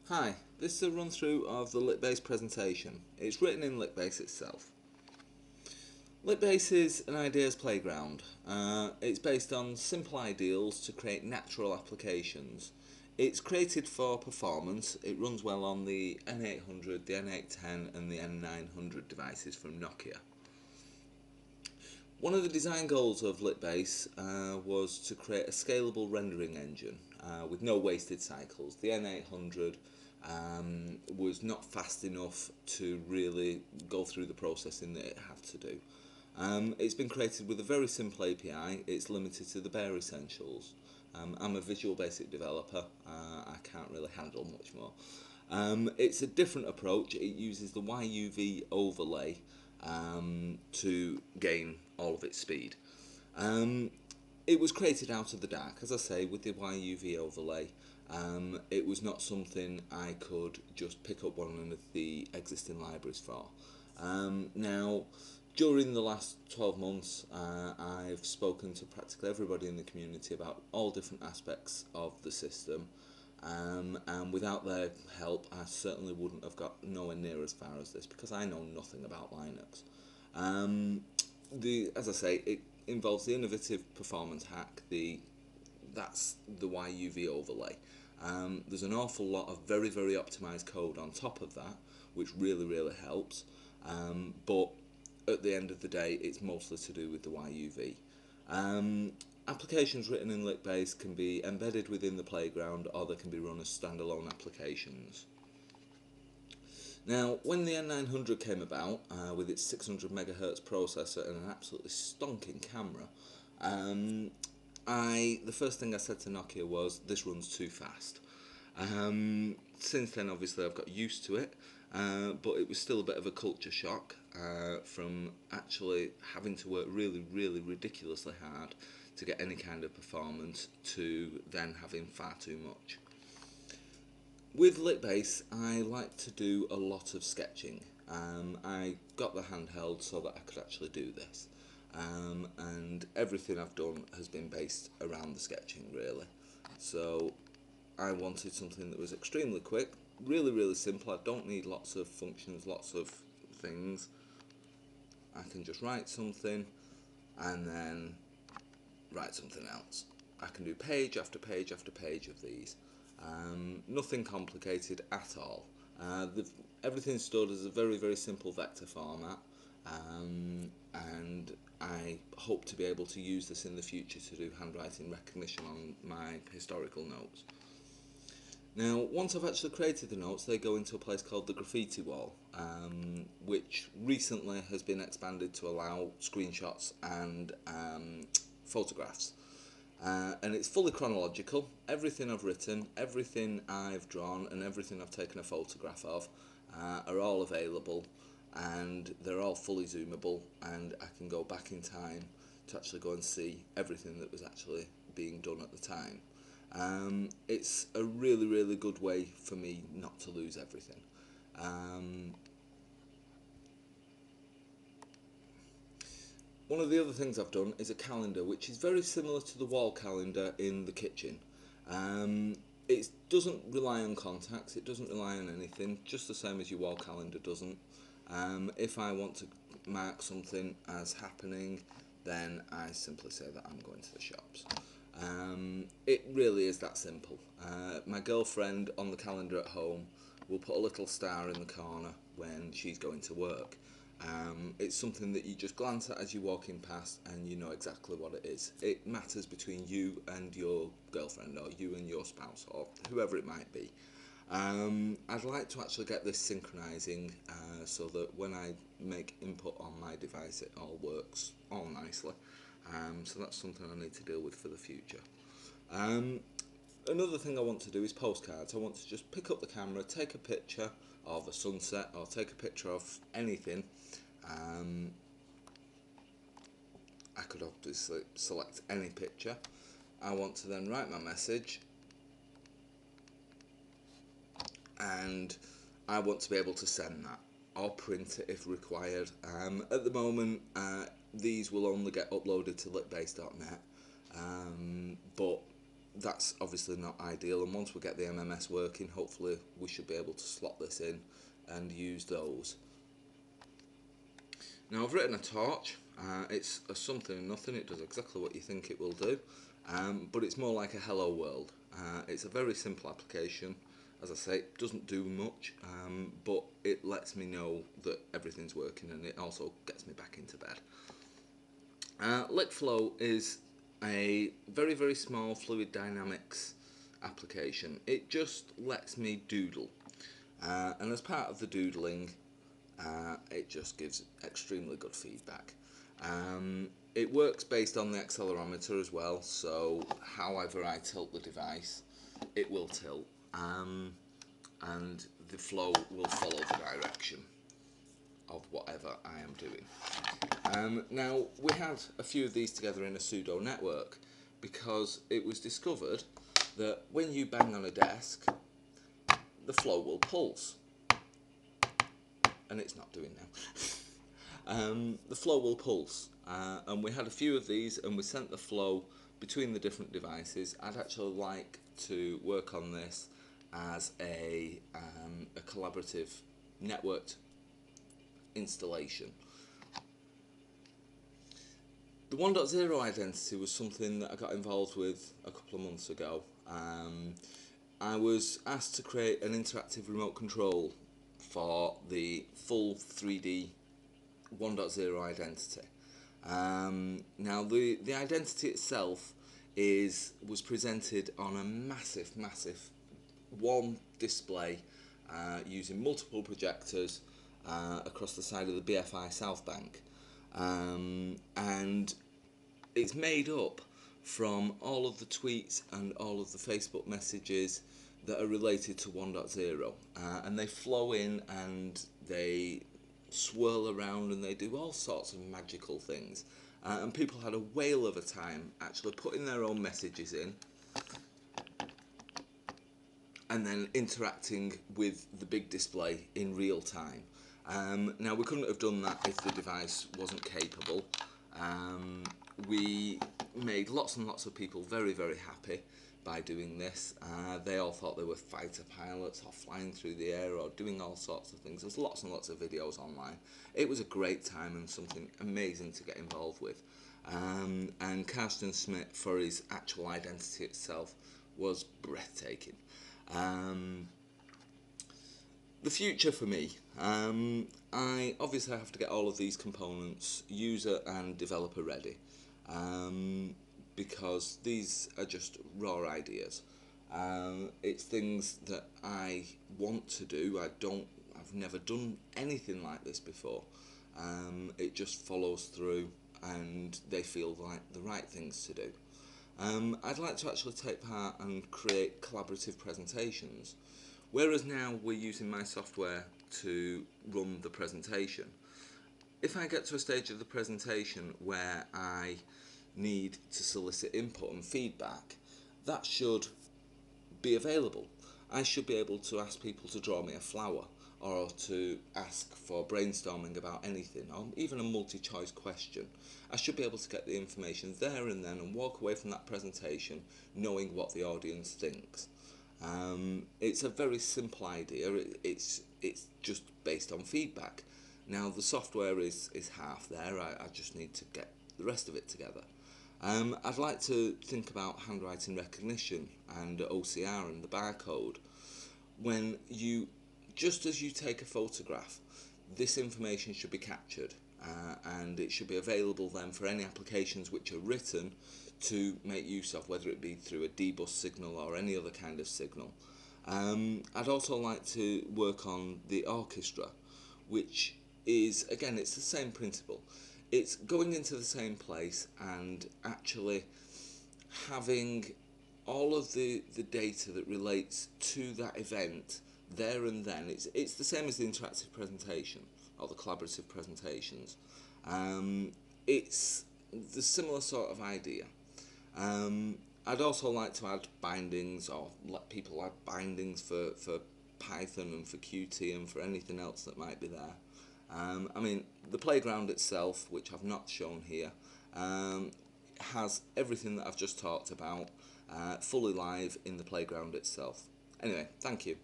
Hi, this is a run through of the liqbase presentation. It's written in liqbase itself. Liqbase is an ideas playground. It's based on simple ideals to create natural applications. It's created for performance. It runs well on the N800, the N810 and the N900 devices from Nokia. One of the design goals of liqbase was to create a scalable rendering engine with no wasted cycles. The N800 was not fast enough to really go through the processing that it had to do. It's been created with a very simple API. It's limited to the bare essentials. I'm a Visual Basic developer. I can't really handle much more. It's a different approach. It uses the YUV overlay to gain all of its speed. It was created out of the dark, as I say, with the YUV overlay. It was not something I could just pick up one of the existing libraries for. Now, during the last 12 months, I've spoken to practically everybody in the community about all different aspects of the system. And without their help, I certainly wouldn't have got nowhere near as far as this, because I know nothing about Linux. As I say, it involves the innovative performance hack. That's the YUV overlay. There's an awful lot of very optimized code on top of that, which really helps. But at the end of the day, it's mostly to do with the YUV. Applications written in liqbase can be embedded within the playground, or they can be run as standalone applications. Now, when the N900 came about, with its 600 MHz processor and an absolutely stonking camera, the first thing I said to Nokia was, this runs too fast. Since then, obviously, I've got used to it, but it was still a bit of a culture shock from actually having to work really ridiculously hard to get any kind of performance to then having far too much. With liqbase, I like to do a lot of sketching. I got the handheld so that I could actually do this. And everything I've done has been based around the sketching, really. So I wanted something that was extremely quick, really simple. I don't need lots of functions, lots of things. I can just write something and then write something else. I can do page after page after page of these. Nothing complicated at all. Everything's stored as a very simple vector format, and I hope to be able to use this in the future to do handwriting recognition on my historical notes. Now, once I've actually created the notes, they go into a place called the graffiti wall, which recently has been expanded to allow screenshots and photographs. And it's fully chronological. Everything I've written, everything I've drawn, and everything I've taken a photograph of are all available, and they're all fully zoomable, and I can go back in time to actually go and see everything that was actually being done at the time. It's a really good way for me not to lose everything. One of the other things I've done is a calendar, which is very similar to the wall calendar in the kitchen. It doesn't rely on contacts, it doesn't rely on anything, just the same as your wall calendar doesn't. If I want to mark something as happening, then I simply say that I'm going to the shops. It really is that simple. My girlfriend on the calendar at home will put a little star in the corner when she's going to work. It's something that you just glance at as you're walking past and you know exactly what it is. It matters between you and your girlfriend, or you and your spouse, or whoever it might be. I'd like to actually get this synchronizing so that when I make input on my device it all works all nicely. So that's something I need to deal with for the future. Another thing I want to do is postcards. I want to just pick up the camera, take a picture of a sunset, or take a picture of anything. I could obviously select any picture. I want to then write my message, and I want to be able to send that or print it if required. At the moment, these will only get uploaded to liqbase.net, but that's obviously not ideal, and once we get the MMS working, hopefully we should be able to slot this in and use those. Now I've written a torch. It's a something and nothing. It does exactly what you think it will do, but it's more like a hello world. It's a very simple application. As I say, it doesn't do much, but it lets me know that everything's working, and it also gets me back into bed. LiqFlow is a very, very small fluid dynamics application. It just lets me doodle, and as part of the doodling, it just gives extremely good feedback. It works based on the accelerometer as well, so however I tilt the device, it will tilt, and the flow will follow the direction of whatever I am doing. Now, we had a few of these together in a pseudo network because it was discovered that when you bang on a desk, the flow will pulse. And it's not doing now. The flow will pulse, and we had a few of these, and we sent the flow between the different devices. I'd actually like to work on this as a collaborative networked installation. The 1.0 identity was something that I got involved with a couple of months ago. I was asked to create an interactive remote control for the full 3D 1.0 identity. Now the identity itself was presented on a massive one display using multiple projectors across the side of the BFI South Bank, and it's made up from all of the tweets and all of the Facebook messages that are related to 1.0, and they flow in and they swirl around and they do all sorts of magical things, and people had a whale of a time actually putting their own messages in and then interacting with the big display in real time. Now, we couldn't have done that if the device wasn't capable. We made lots and lots of people very, very happy by doing this. They all thought they were fighter pilots or flying through the air or doing all sorts of things. There's lots and lots of videos online. It was a great time and something amazing to get involved with. And Carsten Smith, for his actual identity itself, was breathtaking. The future for me, I obviously have to get all of these components user and developer ready, because these are just raw ideas. It's things that I want to do. I've never done anything like this before. It just follows through and they feel like the right things to do. I'd like to actually take part and create collaborative presentations. Whereas now we're using my software to run the presentation, if I get to a stage of the presentation where I need to solicit input and feedback, that should be available. I should be able to ask people to draw me a flower, or to ask for brainstorming about anything, or even a multi-choice question. I should be able to get the information there and then and walk away from that presentation knowing what the audience thinks. It's a very simple idea. It's just based on feedback. Now the software is half there. I just need to get the rest of it together. I'd like to think about handwriting recognition and OCR and the barcode. When just as you take a photograph, this information should be captured, and it should be available then for any applications which are written to make use of, whether it be through a D-bus signal or any other kind of signal. I'd also like to work on the orchestra, which is, again, it's the same principle. It's going into the same place and actually having all of the data that relates to that event there and then. It's the same as the interactive presentation or the collaborative presentations. It's the similar sort of idea. I'd also like to add bindings, or let people add bindings for Python and for Qt and for anything else that might be there. I mean, the playground itself, which I've not shown here, has everything that I've just talked about. fully live in the playground itself. Anyway, thank you.